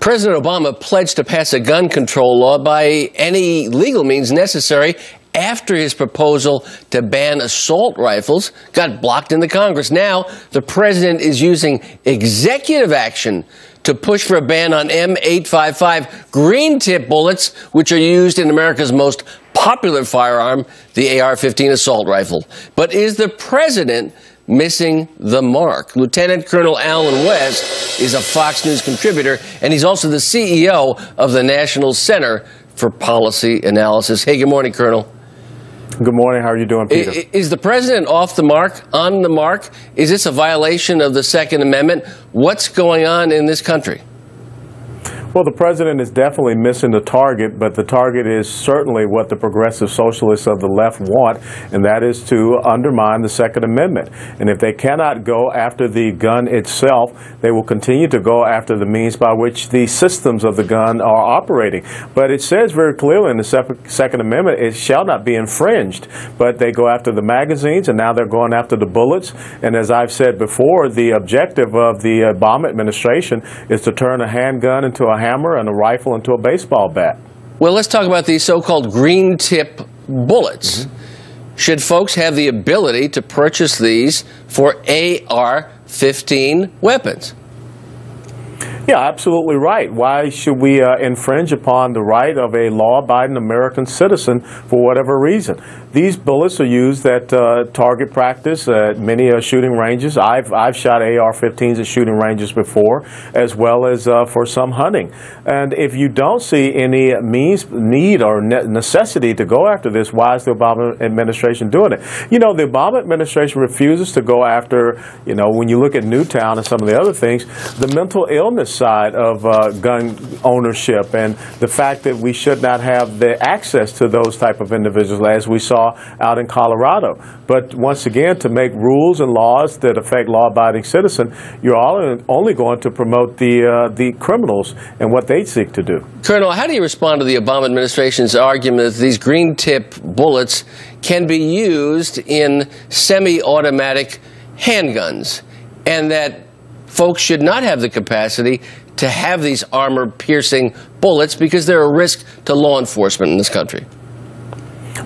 President Obama pledged to pass a gun control law by any legal means necessary after his proposal to ban assault rifles got blocked in the Congress. Now, the president is using executive action to push for a ban on M855 green tip bullets, which are used in America's most popular firearm, the AR-15 assault rifle. But is the president missing the mark? Lieutenant Colonel Allen West is a Fox News contributor, and he's also the CEO of the National Center for Policy Analysis. Hey, good morning, Colonel. Good morning. How are you doing, Peter? Is the president off the mark, on the mark? Is this a violation of the Second Amendment? What's going on in this country? Well, the president is definitely missing the target, but the target is certainly what the progressive socialists of the left want, and that is to undermine the Second Amendment. And if they cannot go after the gun itself, they will continue to go after the means by which the systems of the gun are operating. But it says very clearly in the Second Amendment, it shall not be infringed. But they go after the magazines, and now they're going after the bullets. And as I've said before, the objective of the Obama administration is to turn a handgun into a hammer and a rifle into a baseball bat. Well, let's talk about these so-called green tip bullets. Should folks have the ability to purchase these for AR-15 weapons? Yeah, absolutely right. Why should we infringe upon the right of a law-abiding American citizen for whatever reason? These bullets are used at target practice at many shooting ranges. I've shot AR-15s at shooting ranges before, as well as for some hunting. And if you don't see any need or necessity to go after this, why is the Obama administration doing it? You know, the Obama administration refuses to go after, you know, when you look at Newtown and some of the other things, the mental illness side of gun ownership and the fact that we should not have the access to those type of individuals, as we saw out in Colorado. But once again, to make rules and laws that affect law-abiding citizens, you're only going to promote the criminals and what they seek to do. Colonel, how do you respond to the Obama administration's argument that these green tip bullets can be used in semi-automatic handguns and that folks should not have the capacity to have these armor-piercing bullets because they're a risk to law enforcement in this country?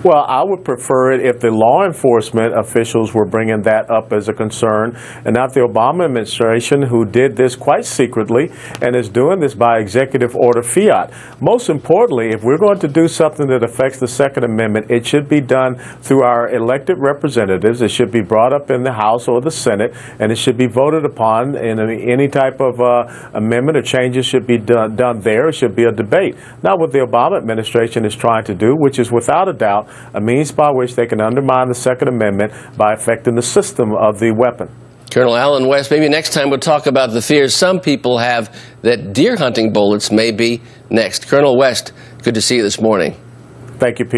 Well, I would prefer it if the law enforcement officials were bringing that up as a concern and not the Obama administration, who did this quite secretly and is doing this by executive order fiat. Most importantly, if we're going to do something that affects the Second Amendment, it should be done through our elected representatives. It should be brought up in the House or the Senate, and it should be voted upon, and any type of amendment or changes should be done there. It should be a debate. Not what the Obama administration is trying to do, which is without a doubt a means by which they can undermine the Second Amendment by affecting the system of the weapon. Colonel Allen West, maybe next time we'll talk about the fears some people have that deer hunting bullets may be next. Colonel West, good to see you this morning. Thank you, Peter.